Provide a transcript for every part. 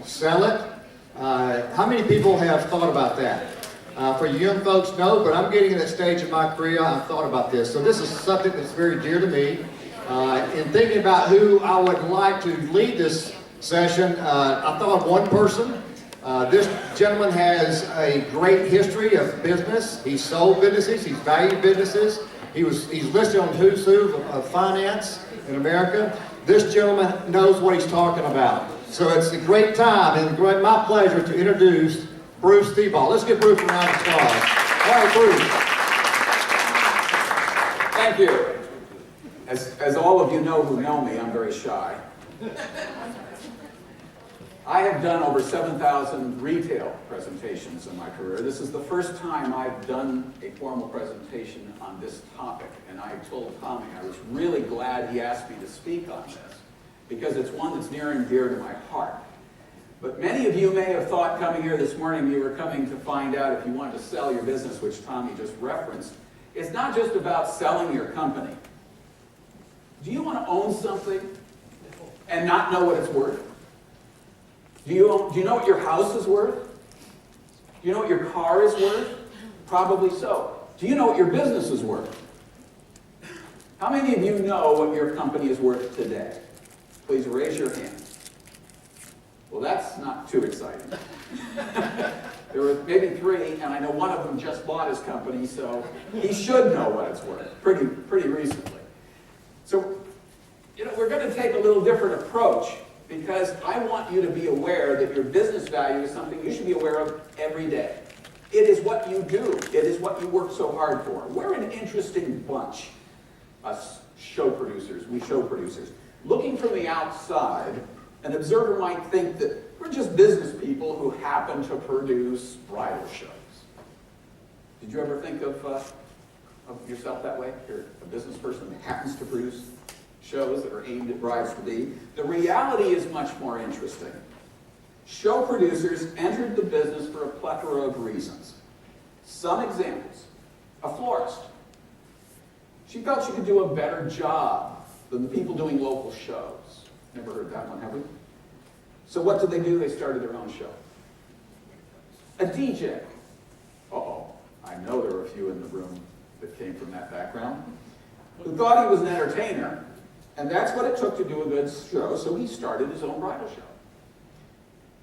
Sell it. How many people have thought about that? For you young folks, no, but I'm getting to that stage of my career, I've thought about this. So this is something that's very dear to me. In thinking about who I would like to lead this session, I thought of one person. This gentleman has a great history of business. He's sold businesses, he's valued businesses. He's listed on Who's Who of finance in America. This gentleman knows what he's talking about. So it's a great time and my pleasure to introduce Bruce Theibauth. Let's give Bruce a round of applause. All right, Bruce. Thank you. As all of you know who know me, I'm very shy. I have done over 7,000 retail presentations in my career. This is the first time I've done a formal presentation on this topic, and I told Tommy I was really glad he asked me to speak on this, because it's one that's near and dear to my heart. But many of you may have thought coming here this morning you were coming to find out if you wanted to sell your business, which Tommy just referenced. It's not just about selling your company. Do you want to own something and not know what it's worth? Do you know what your house is worth? Do you know what your car is worth? Probably so. Do you know what your business is worth? How many of you know what your company is worth today? Please raise your hand. Well, that's not too exciting. There were maybe three, and I know one of them just bought his company, so he should know what it's worth pretty recently. So, we're going to take a little different approach, because I want you to be aware that your business value is something you should be aware of every day. It is what you do. It is what you work so hard for. We're an interesting bunch, us show producers, we show producers. Looking from the outside, an observer might think that we're just business people who happen to produce bridal shows. Did you ever think of yourself that way? You're a business person that happens to produce shows that are aimed at brides-to-be. The reality is much more interesting. Show producers entered the business for a plethora of reasons. Some examples. A florist. She felt she could do a better job than the people doing local shows. Never heard that one, have we? So what did? They started their own show. A DJ. Uh-oh. I know there are a few in the room that came from that background, who thought he was an entertainer, and that's what it took to do a good show, so he started his own bridal show.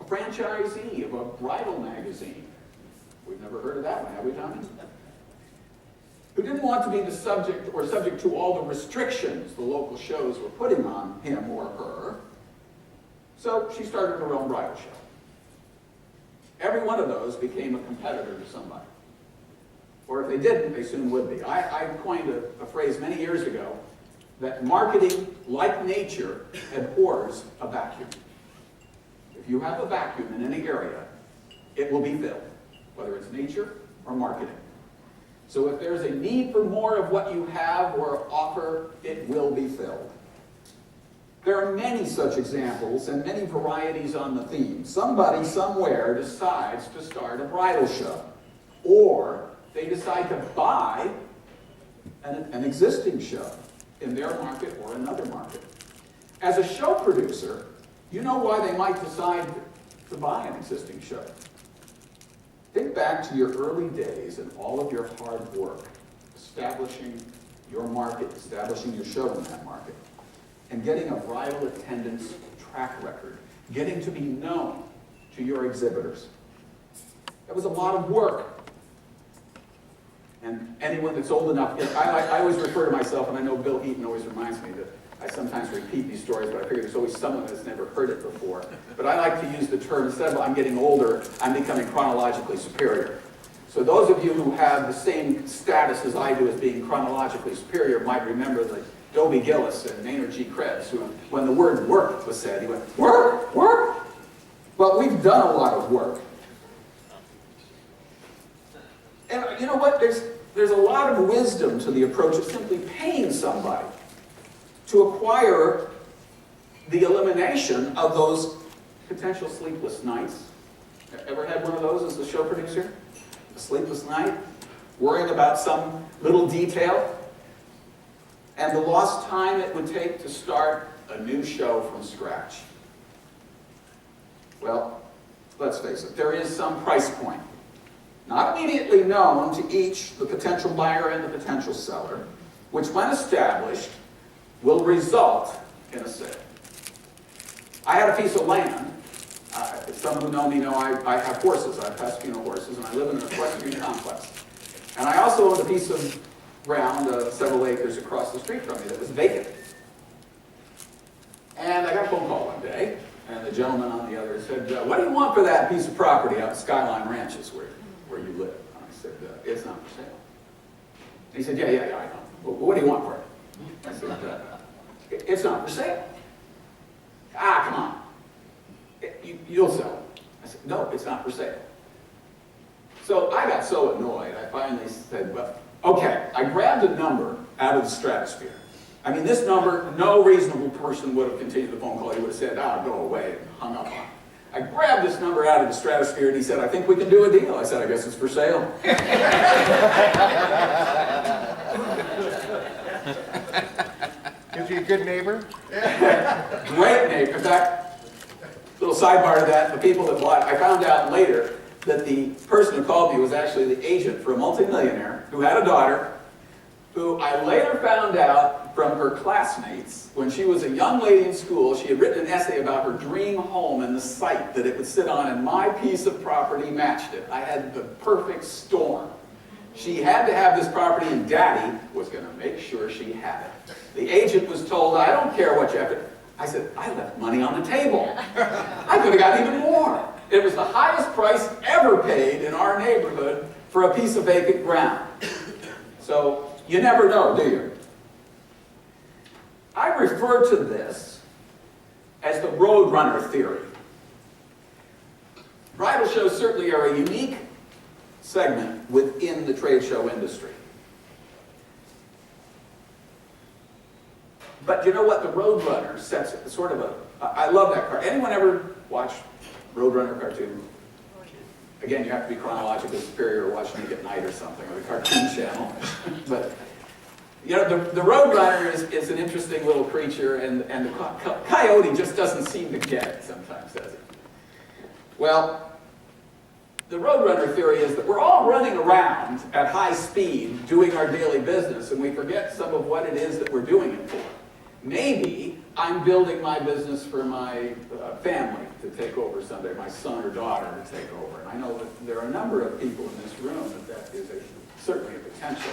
A franchisee of a bridal magazine. We've never heard of that one, have we, Tommy? Who didn't want to be the subject to all the restrictions the local shows were putting on him or her. So she started her own bridal show. Every one of those became a competitor to somebody. Or if they didn't, they soon would be. I coined a phrase many years ago that marketing, like nature, abhors a vacuum. If you have a vacuum in any area, it will be filled, whether it's nature or marketing. So if there's a need for more of what you have or offer, it will be filled. There are many such examples and many varieties on the theme. Somebody somewhere decides to start a bridal show, or they decide to buy an existing show in their market or another market. As a show producer, you know why they might decide to buy an existing show. Think back to your early days and all of your hard work establishing your market, establishing your show in that market, and getting a bridal attendance track record, getting to be known to your exhibitors. That was a lot of work. And anyone that's old enough, I always refer to myself, and I know Bill Eaton always reminds me that I sometimes repeat these stories, but I figure there's always someone that's never heard it before. But I like to use the term, instead of I'm getting older, I'm becoming chronologically superior. So those of you who have the same status as I do as being chronologically superior might remember the Dobie Gillis and Maynard G. Krebs, who, when the word work was said, he went, work, work? Well, we've done a lot of work. And you know what? There's a lot of wisdom to the approach of simply paying somebody to acquire the elimination of those potential sleepless nights. Ever had one of those as a show producer? A sleepless night? Worrying about some little detail? And the lost time it would take to start a new show from scratch. Well, let's face it, there is some price point, not immediately known to each, the potential buyer and the potential seller, which when established will result in a sale. I had a piece of land. Some who know me know I have horses. I have Pasquino horses, and I live in an equestrian complex. And I also owned a piece of ground, several acres across the street from me that was vacant. And I got a phone call one day, and the gentleman on the other said, what do you want for that piece of property out at Skyline Ranches where you live? And I said, it's not for sale. And he said, yeah, I know. Well, what do you want for it? I said, it's not for sale. Ah, come on. You'll sell it. I said, no, it's not for sale. So I got so annoyed, I finally said, well, okay. I grabbed a number out of the stratosphere. I mean, this number, no reasonable person would have continued the phone call. He would have said, go away, and hung up on it. I grabbed this number out of the stratosphere, and he said, I think we can do a deal. I said, I guess it's for sale. Is he a good neighbor? Great neighbor. In fact, little sidebar to that, the people that bought it, I found out later that the person who called me was actually the agent for a multimillionaire who had a daughter, who I later found out from her classmates, when she was a young lady in school, she had written an essay about her dream home and the site that it would sit on, and my piece of property matched it. I had the perfect storm. She had to have this property, and Daddy was going to make sure she had it. The agent was told, I don't care what you have to. I said, I left money on the table. I could have gotten even more. It was the highest price ever paid in our neighborhood for a piece of vacant ground. So you never know, do you? I refer to this as the roadrunner theory. Bridal shows certainly are a unique segment within the trade show industry. But you know what? The Roadrunner sets sort of a... I love that car. Anyone ever watch Roadrunner cartoon? Again, you have to be chronologically superior or watching it at night or something, or the Cartoon Channel. But, you know, the Roadrunner is an interesting little creature, and the coyote just doesn't seem to get it sometimes, does it? Well, the Roadrunner theory is that we're all running around at high speed doing our daily business, and we forget some of what it is that we're doing it for. Maybe I'm building my business for my family to take over someday, my son or daughter to take over. And I know that there are a number of people in this room that is certainly a potential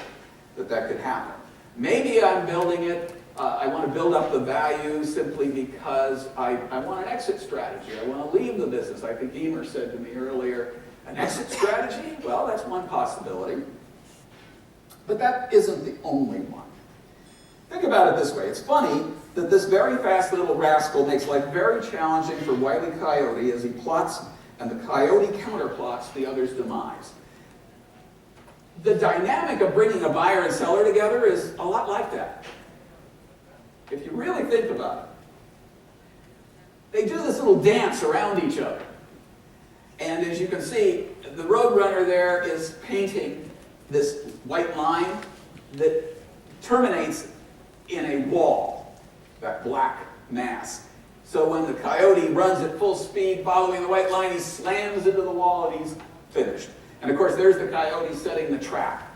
that could happen. Maybe I'm building it, I want to build up the value simply because I want an exit strategy. I want to leave the business. I think Emer said to me earlier, an exit strategy? Well, that's one possibility. But that isn't the only one. Think about it this way. It's funny that this very fast little rascal makes life very challenging for Wile E. Coyote as he plots, and the coyote counterplots the other's demise. The dynamic of bringing a buyer and seller together is a lot like that. If you really think about it. They do this little dance around each other. And as you can see, the Roadrunner there is painting this white line that terminates in a wall, that black mass. So when the coyote runs at full speed following the white line, he slams into the wall and he's finished. And of course, there's the coyote setting the trap.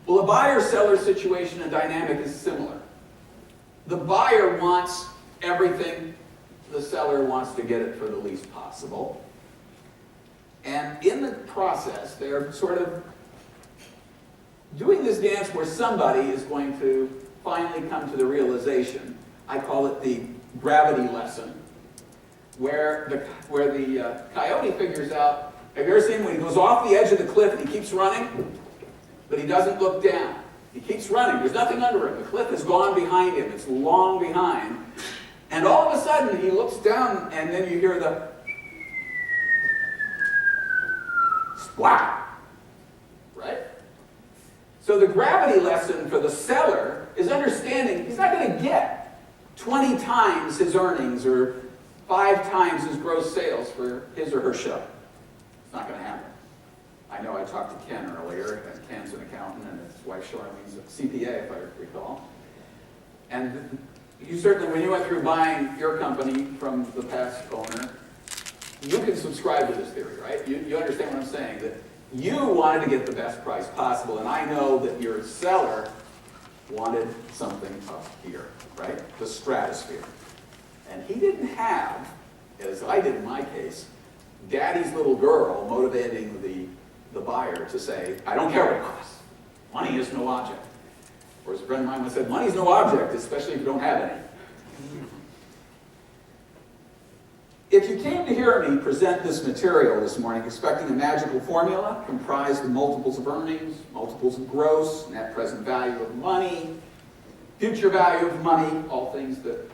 Well, a buyer-seller situation and dynamic is similar. The buyer wants everything, the seller wants to get it for the least possible. And in the process, they're sort of doing this dance where somebody is going to finally come to the realization, I call it the gravity lesson, where the coyote figures out, have you ever seen when he goes off the edge of the cliff and he keeps running, but he doesn't look down. He keeps running. There's nothing under him. The cliff has gone behind him. It's long behind. And all of a sudden, he looks down, and then you hear the splat. Right? So the gravity lesson for the seller is understanding he's not going to get 20 times his earnings or 5 times his gross sales for his or her show. It's not going to happen. I know I talked to Ken earlier, and Ken's an accountant, and his wife Charlene's a CPA, if I recall. And you certainly, when you went through buying your company from the past owner, you can subscribe to this theory, right? You understand what I'm saying? That you wanted to get the best price possible, and I know that your seller wanted something up here, right? The stratosphere. And he didn't have, as I did in my case, daddy's little girl motivating the buyer to say, I don't care what it costs. Money is no object. Or as a friend of mine once said, money is no object, especially if you don't have any. If you came to hear me present this material this morning expecting a magical formula comprised of multiples of earnings, multiples of gross, net present value of money, future value of money, all things that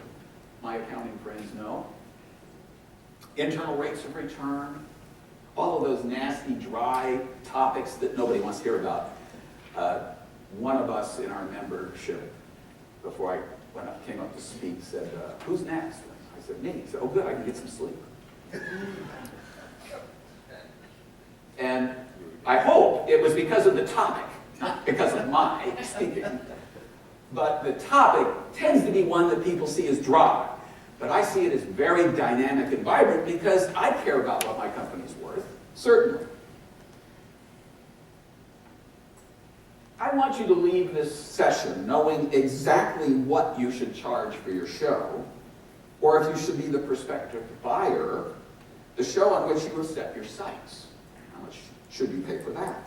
my accounting friends know, internal rates of return, all of those nasty, dry topics that nobody wants to hear about. One of us in our membership, before I came up to speak, said, who's next? I said, me. He said, oh good, I can get some sleep. And I hope it was because of the topic, not because of my speaking. But the topic tends to be one that people see as dry. But I see it as very dynamic and vibrant because I care about what my company's worth, certainly. I want you to leave this session knowing exactly what you should charge for your show, or if you should be the prospective buyer, the show on which you will set your sights. How much should you pay for that?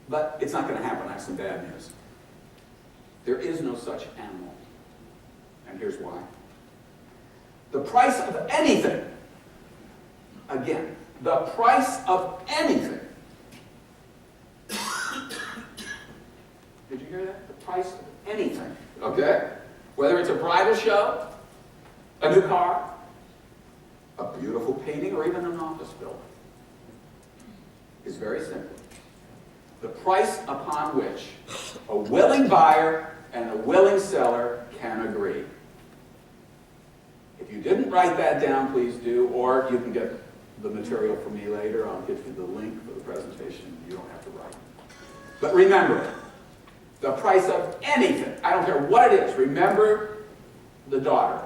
But it's not going to happen. I have some bad news. There is no such animal. And here's why. The price of anything, again, the price of anything. Did you hear that? The price of anything, okay? Whether it's a bridal show, a new car, a beautiful painting, or even an office building, is very simple. The price upon which a willing buyer and a willing seller can agree. If you didn't write that down, please do, or you can get the material from me later. I'll give you the link for the presentation. You don't have to write. But remember, the price of anything, I don't care what it is. Remember the daughter.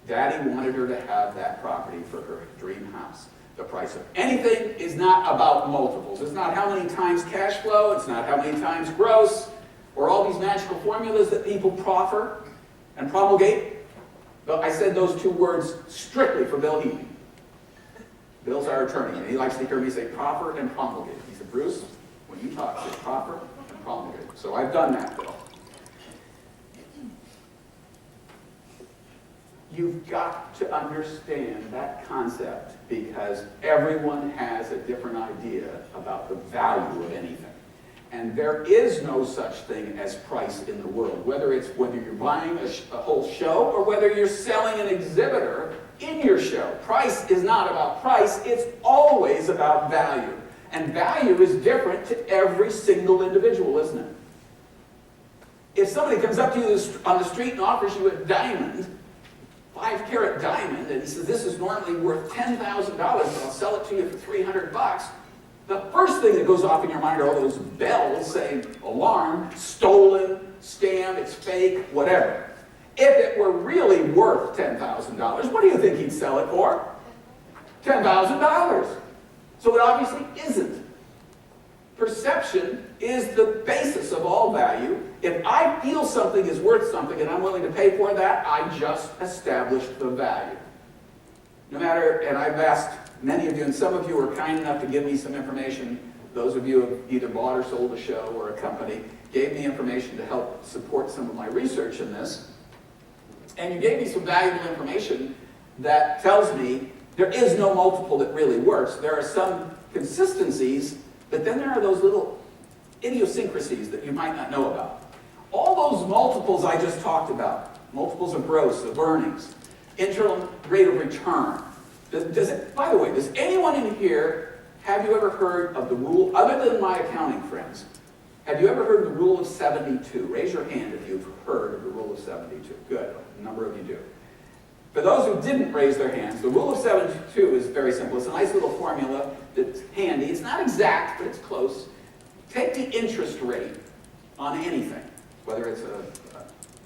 Daddy wanted her to have that property for her dream house. The price of anything is not about multiples. It's not how many times cash flow. It's not how many times gross, or all these magical formulas that people proffer and promulgate. But I said those two words strictly for Bill Heaton. Bill's our attorney, and he likes to hear me say proffer and promulgate. He said, Bruce, when you talk, say proffer and promulgate. So I've done that, Bill. You've got to understand that concept because everyone has a different idea about the value of anything. And there is no such thing as price in the world, whether you're buying a whole show or whether you're selling an exhibitor in your show. Price is not about price, it's always about value. And value is different to every single individual, isn't it? If somebody comes up to you on the street and offers you a diamond, 5-carat diamond, and he says, this is normally worth $10,000, but I'll sell it to you for $300, the first thing that goes off in your mind are all those bells saying, alarm, stolen, scam, it's fake, whatever. If it were really worth $10,000, what do you think he'd sell it for? $10,000. So it obviously isn't. Perception is the basis of all value. If I feel something is worth something and I'm willing to pay for that, I just established the value. No matter, and I've asked many of you, and some of you are kind enough to give me some information. Those of you who have either bought or sold a show or a company gave me information to help support some of my research in this. And you gave me some valuable information that tells me there is no multiple that really works. There are some consistencies, but then there are those little idiosyncrasies that you might not know about. All those multiples I just talked about, multiples of gross, of earnings, internal rate of return. By the way, does anyone in here, have you ever heard of the rule, other than my accounting friends, have you ever heard of the rule of 72? Raise your hand if you've heard of the rule of 72. Good, a number of you do. For those who didn't raise their hands, the rule of 72 is very simple. It's a nice little formula that's handy. It's not exact, but it's close. Take the interest rate on anything, whether it's a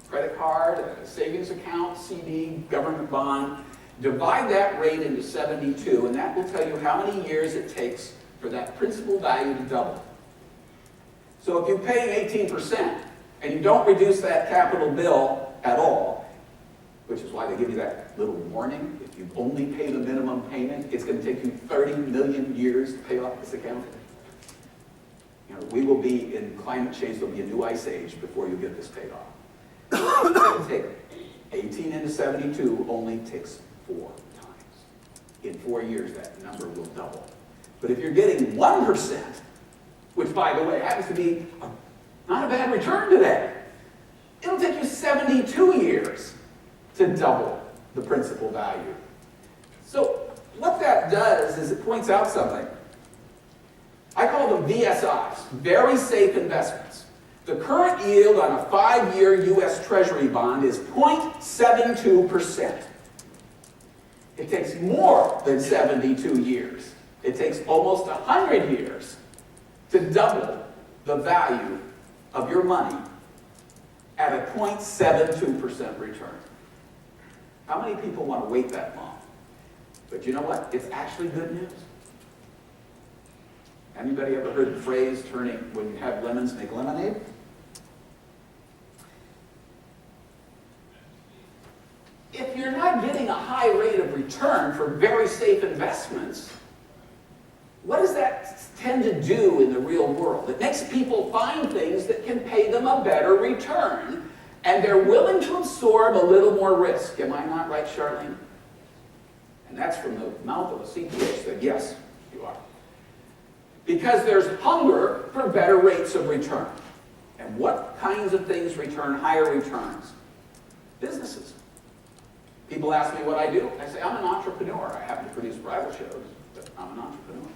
credit card, a savings account, CD, government bond. Divide that rate into 72, and that will tell you how many years it takes for that principal value to double. So if you pay 18% and you don't reduce that capital bill at all, which is why they give you that little warning, if you only pay the minimum payment, it's going to take you 30 million years to pay off this account. You know, we will be in climate change, there'll be a new ice age before you get this paid off. It'll take 18 into 72 only takes 4 times. In 4 years, that number will double. But if you're getting 1%, which, by the way, happens to be not a bad return today, it'll take you 72 years to double the principal value. So what that does is it points out something. I call them VSIs, very safe investments. The current yield on a 5-year U.S. Treasury bond is 0.72%. It takes more than 72 years. It takes almost 100 years to double the value of your money at a 0.72% return. How many people want to wait that long? But you know what? It's actually good news. Anybody ever heard the phrase, turning, when you have lemons, make lemonade? If you're not getting a high rate of return for very safe investments, what does that tend to do in the real world? It makes people find things that can pay them a better return, and they're willing to absorb a little more risk. Am I not right, Charlene? And that's from the mouth of a CPA that yes, you are. Because there's hunger for better rates of return. And what kinds of things return higher returns? Businesses. People ask me what I do. I say, I'm an entrepreneur. I happen to produce bridal shows, but I'm an entrepreneur.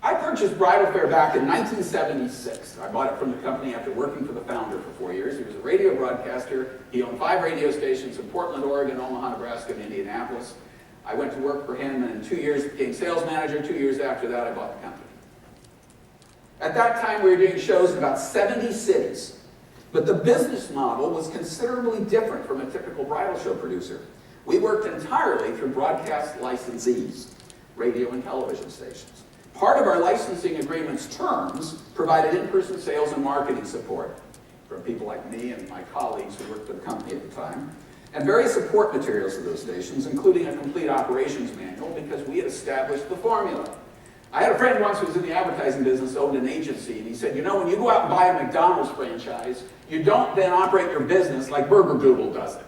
I purchased Bridal Fair back in 1976. I bought it from the company after working for the founder for 4 years. He was a radio broadcaster. He owned 5 radio stations in Portland, Oregon, Omaha, Nebraska, and Indianapolis. I went to work for him, and in 2 years became sales manager. 2 years after that, I bought the company. At that time, we were doing shows in about 70 cities. But the business model was considerably different from a typical bridal show producer. We worked entirely through broadcast licensees, radio and television stations. Part of our licensing agreement's terms provided in-person sales and marketing support from people like me and my colleagues who worked for the company at the time, and various support materials to those stations, including a complete operations manual, because we had established the formula. I had a friend once who was in the advertising business, owned an agency, and he said, you know, when you go out and buy a McDonald's franchise, you don't then operate your business like Burger Google does it,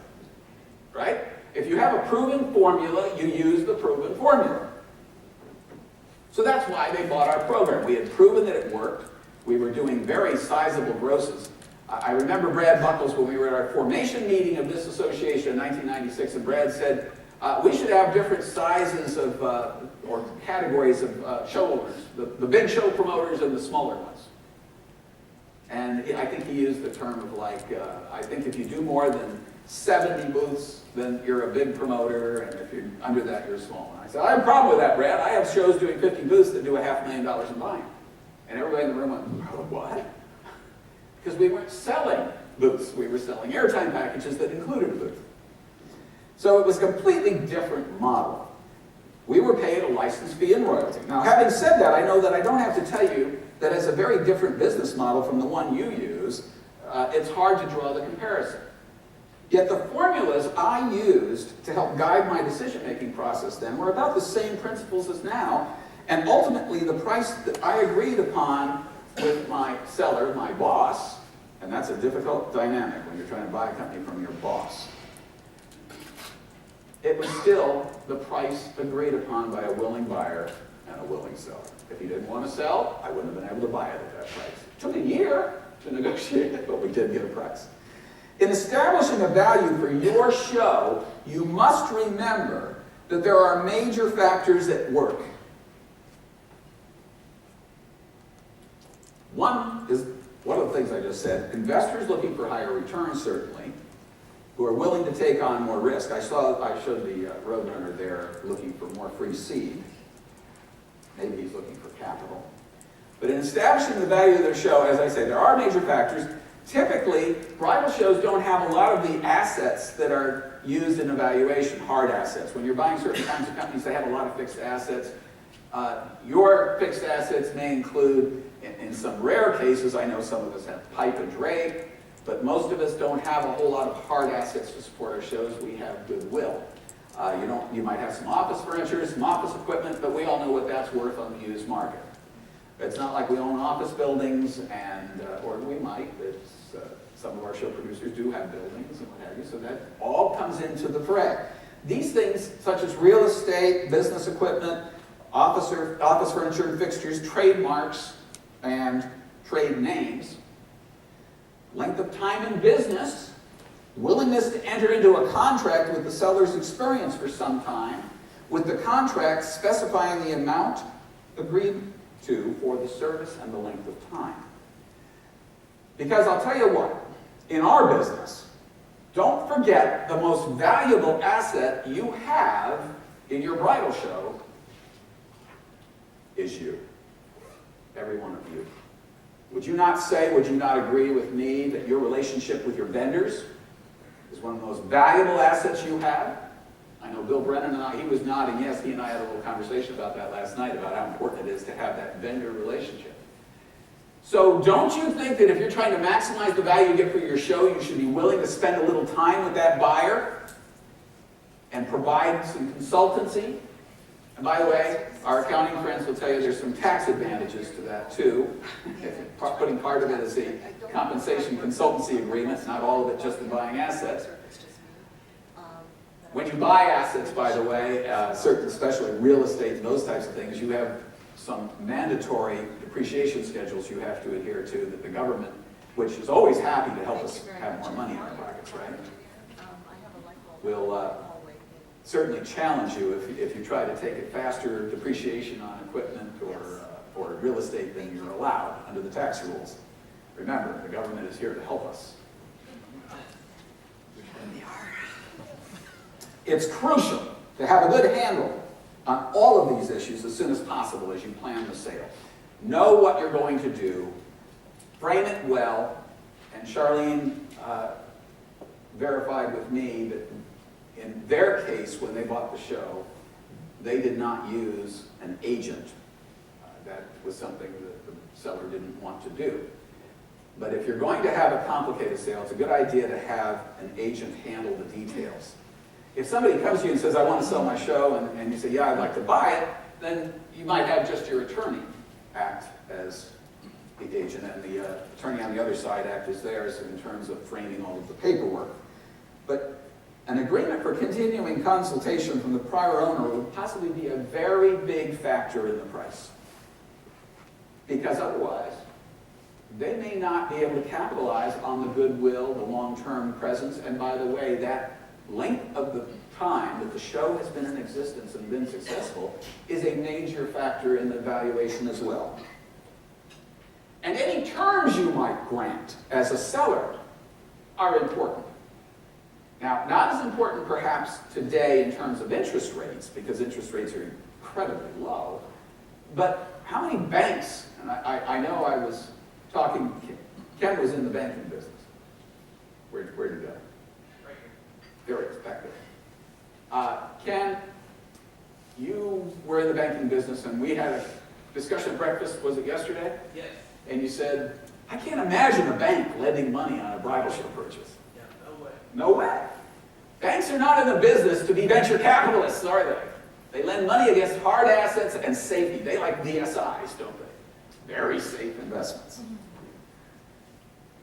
right? If you have a proven formula, you use the proven formula. So that's why they bought our program. We had proven that it worked. We were doing very sizable grosses. I remember Brad Buckles when we were at our formation meeting of this association in 1996, and Brad said, we should have different sizes of, or categories of show owners, the big show promoters and the smaller ones. And I think he used the term of like, I think if you do more than 70 booths, then you're a big promoter, and if you're under that, you're small. And I said, I have a problem with that, Brad. I have shows doing 50 booths that do $500,000 in volume. And everybody in the room went, what? Because we weren't selling booths. We were selling airtime packages that included a booth. So it was a completely different model. We were paid a license fee and royalty. Now, having said that, I know that I don't have to tell you that it's a very different business model from the one you use. It's hard to draw the comparison. Yet the formulas I used to help guide my decision-making process then were about the same principles as now, and ultimately the price that I agreed upon with my seller, my boss, and that's a difficult dynamic when you're trying to buy a company from your boss. It was still the price agreed upon by a willing buyer and a willing seller. If he didn't want to sell, I wouldn't have been able to buy it at that price. It took a year to negotiate it, but we did get a price. In establishing a value for your show, you must remember that there are major factors at work. One is one of the things I just said, investors looking for higher returns, certainly, who are willing to take on more risk. I showed the Roadrunner there looking for more free seed. Maybe he's looking for capital. But in establishing the value of their show, as I say, there are major factors. Typically, bridal shows don't have a lot of the assets that are used in evaluation, hard assets. When you're buying certain kinds of companies, they have a lot of fixed assets. Your fixed assets may include, in some rare cases, I know some of us have pipe and drape, but most of us don't have a whole lot of hard assets to support our shows. We have goodwill. You might have some office furniture, some office equipment, but we all know what that's worth on the used market. It's not like we own office buildings, or we might. Some of our show producers do have buildings and what have you, so that all comes into the fray. These things, such as real estate, business equipment, office furniture and fixtures, trademarks, and trade names, length of time in business, willingness to enter into a contract with the seller's experience for some time, with the contract specifying the amount agreed to for the service and the length of time. Because I'll tell you what, in our business, don't forget the most valuable asset you have in your bridal show is you. Every one of you. Would you not agree with me that your relationship with your vendors is one of the most valuable assets you have? I know Bill Brennan and I, he was nodding yes, he and I had a little conversation about that last night, about how important it is to have that vendor relationship. So don't you think that if you're trying to maximize the value you get for your show, you should be willing to spend a little time with that buyer and provide some consultancy? And by the way, our accounting friends will tell you there's some tax advantages to that too. Putting part of it as a compensation consultancy agreement, not all of it just in buying assets. When you buy assets, by the way, certain, especially real estate and those types of things, you have some mandatory depreciation schedules you have to adhere to that the government, which is always happy to help us have more money in our pockets, right? Will certainly challenge you if you try to take it faster depreciation on equipment or real estate than you're allowed under the tax rules. Remember, the government is here to help us. It's crucial to have a good handle on all of these issues as soon as possible as you plan the sale. Know what you're going to do, frame it well, and Charlene verified with me that in their case, when they bought the show, they did not use an agent. That was something that the seller didn't want to do. But if you're going to have a complicated sale, it's a good idea to have an agent handle the details. If somebody comes to you and says, I want to sell my show, and you say, yeah, I'd like to buy it, then you might have just your attorney act as the agent, and the attorney on the other side act as theirs in terms of framing all of the paperwork. But an agreement for continuing consultation from the prior owner would possibly be a very big factor in the price. Because otherwise, they may not be able to capitalize on the goodwill, the long-term presence, and by the way, that length of the time that the show has been in existence and been successful is a major factor in the valuation as well. And any terms you might grant as a seller are important. Now, not as important perhaps today in terms of interest rates, because interest rates are incredibly low, but how many banks, and I know I was talking, Ken was in the banking business. Where'd you go? Very expected. Ken, you were in the banking business, and we had a discussion at breakfast, was it yesterday? Yes. And you said, I can't imagine a bank lending money on a bridal show purchase. Yeah, no way. No way. Banks are not in the business to be venture capitalists, are they? They lend money against hard assets and safety. They like DSIs, don't they? Very safe investments.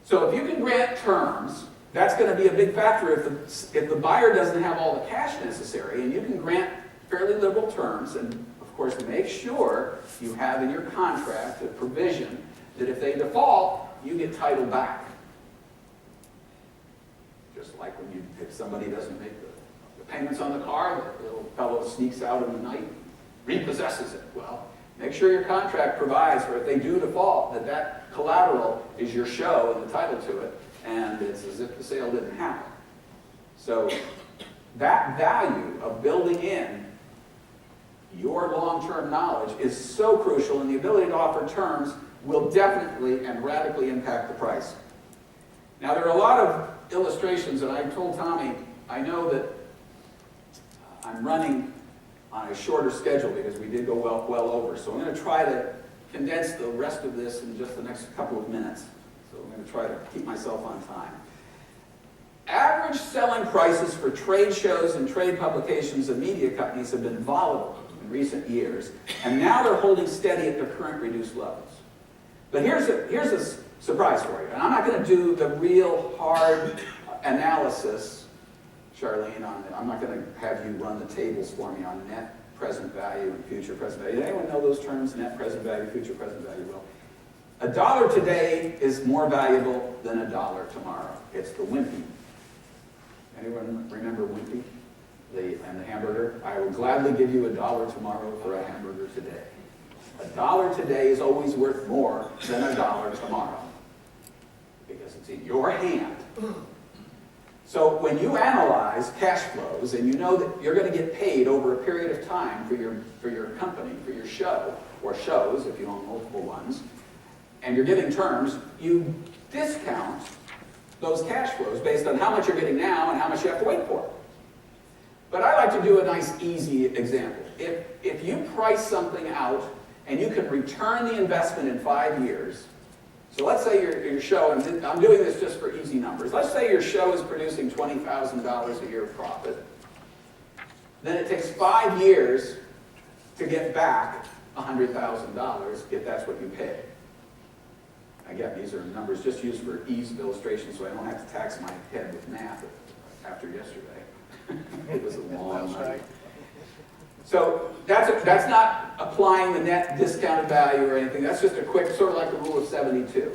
So if you can grant terms, that's going to be a big factor if the buyer doesn't have all the cash necessary, and you can grant fairly liberal terms, and of course make sure you have in your contract a provision that if they default, you get title back. Just like if somebody doesn't make the payments on the car, the little fellow sneaks out in the night, repossesses it. Well, make sure your contract provides for if they do default, that collateral is your show and the title to it, and it's as if the sale didn't happen. So that value of building in your long-term knowledge is so crucial, and the ability to offer terms will definitely and radically impact the price. Now, there are a lot of illustrations, and I told Tommy, I know that I'm running on a shorter schedule because we did go well over. So I'm going to try to condense the rest of this in just the next couple of minutes. So I'm going to try to keep myself on time. Average selling prices for trade shows and trade publications and media companies have been volatile in recent years, and now they're holding steady at their current reduced levels. But here's a surprise for you, and I'm not going to do the real hard analysis, Charlene, I'm not going to have you run the tables for me on net present value and future present value. Does anyone know those terms, net present value, future present value? Well, $1 today is more valuable than $1 tomorrow. It's the Wimpy. Anyone remember Wimpy? And the hamburger? I would gladly give you $1 tomorrow for a hamburger today. $1 today is always worth more than $1 tomorrow because it's in your hand. So when you analyze cash flows and you know that you're going to get paid over a period of time for your company, for your show, or shows if you own multiple ones, and you're giving terms, you discount those cash flows based on how much you're getting now and how much you have to wait for. But I like to do a nice, easy example. If you price something out and you can return the investment in 5 years, so let's say your show, and I'm doing this just for easy numbers, let's say your show is producing $20,000 a year of profit, then it takes 5 years to get back $100,000 if that's what you pay. Again, these are numbers just used for ease of illustration, so I don't have to tax my head with math after yesterday. It was a long night. So that's not applying the net discounted value or anything. That's just a quick, sort of like the rule of 72.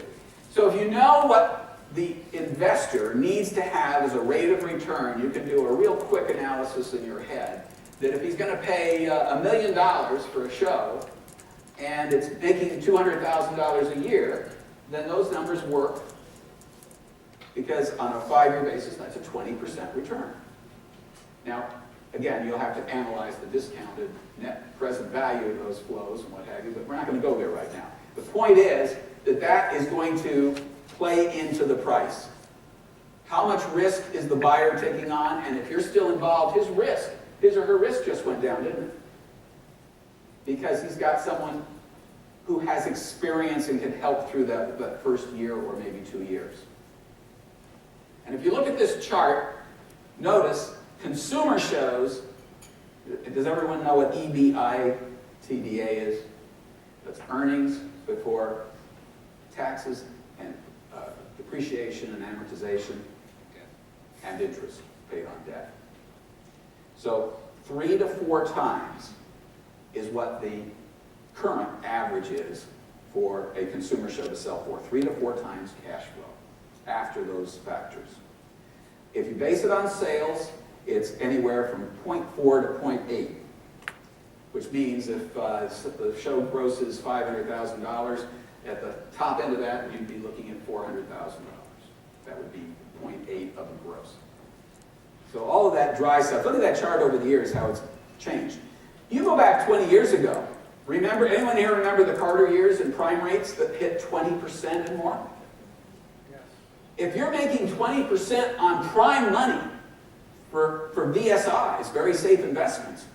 So if you know what the investor needs to have as a rate of return, you can do a real quick analysis in your head that if he's going to pay $1 million for a show and it's making $200,000 a year, then those numbers work because on a 5-year basis, that's a 20% return. Now, again, you'll have to analyze the discounted net present value of those flows and what have you, but we're not going to go there right now. The point is that that is going to play into the price. How much risk is the buyer taking on? And if you're still involved, his or her risk just went down, didn't it? Because he's got someone who has experience and can help through that first year or maybe 2 years. And if you look at this chart, notice consumer shows, does everyone know what EBITDA is? That's earnings before taxes and depreciation and amortization and interest paid on debt. So 3 to 4 times is what the current average is for a consumer show to sell for. 3 to 4 times cash flow after those factors. If you base it on sales, it's anywhere from 0.4 to 0.8, which means if the show grosses $500,000, at the top end of that, you'd be looking at $400,000. That would be 0.8 of the gross. So all of that dry stuff, look at that chart over the years, how it's changed. You go back 20 years ago, remember, anyone here remember the Carter years and prime rates that hit 20% and more? Yes. If you're making 20% on prime money for VSIs, very safe investments,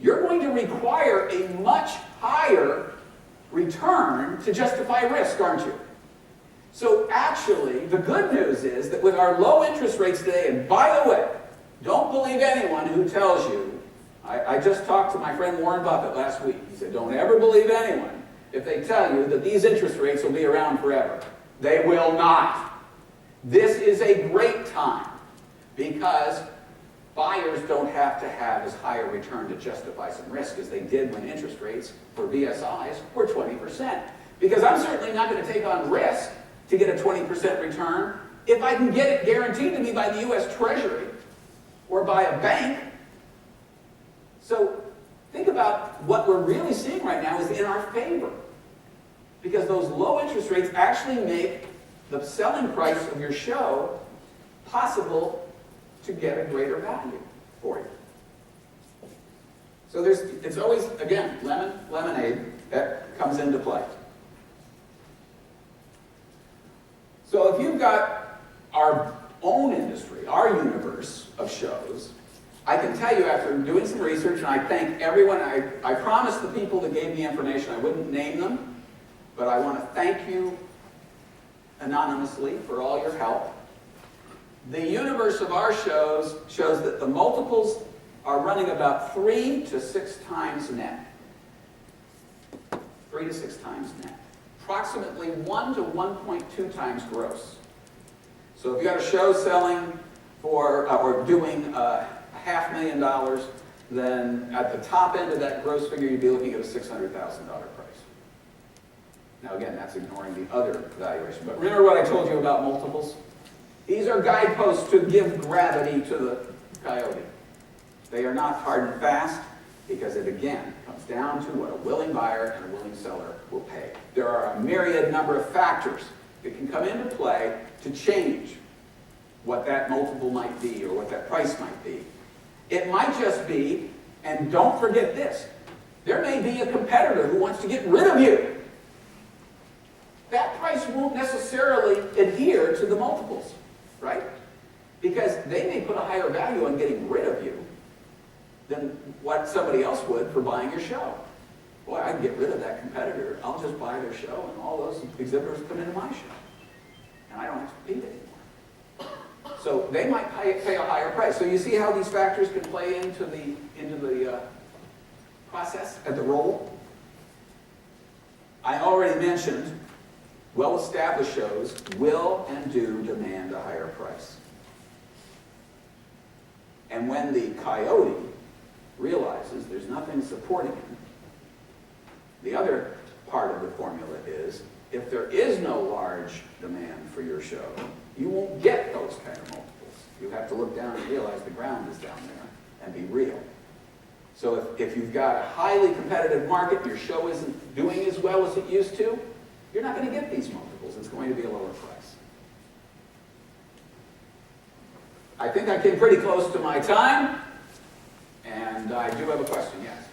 you're going to require a much higher return to justify risk, aren't you? So actually, the good news is that with our low interest rates today, and by the way, don't believe anyone who tells you, I just talked to my friend Warren Buffett last week. He said, don't ever believe anyone if they tell you that these interest rates will be around forever. They will not. This is a great time because buyers don't have to have as high a return to justify some risk as they did when interest rates for VSIs were 20%. Because I'm certainly not going to take on risk to get a 20% return if I can get it guaranteed to me by the U.S. Treasury or by a bank. So think about what we're really seeing right now is in our favor. Because those low interest rates actually make the selling price of your show possible to get a greater value for you. So it's always, again, lemonade that comes into play. So if you've got our own industry, our universe of shows, I can tell you after doing some research, and I thank everyone, I promised the people that gave me information I wouldn't name them, but I want to thank you anonymously for all your help. The universe of our shows shows that the multiples are running about 3 to 6 times net. 3 to 6 times net. Approximately 1 to 1.2 times gross. So if you got a show selling for, or doing $500,000, then at the top end of that gross figure, you'd be looking at a $600,000 price. Now again, that's ignoring the other valuation. But remember what I told you about multiples? These are guideposts to give gravity to the coyote. They are not hard and fast because it, again, comes down to what a willing buyer and a willing seller will pay. There are a myriad number of factors that can come into play to change what that multiple might be or what that price might be. It might just be, and don't forget this, there may be a competitor who wants to get rid of you. That price won't necessarily adhere to the multiples, right? Because they may put a higher value on getting rid of you than what somebody else would for buying your show. Boy, I can get rid of that competitor. I'll just buy their show, and all those exhibitors come into my show. And I don't have to compete anymore. So they might pay a higher price. So you see how these factors can play into the process at the role? I already mentioned well-established shows will and do demand a higher price. And when the coyote realizes there's nothing supporting him, the other part of the formula is, if there is no large demand for your show, you won't get those kind of multiples. You have to look down and realize the ground is down there and be real. So if you've got a highly competitive market, your show isn't doing as well as it used to, you're not going to get these multiples. It's going to be a lower price. I think I came pretty close to my time, and I do have a question, yes.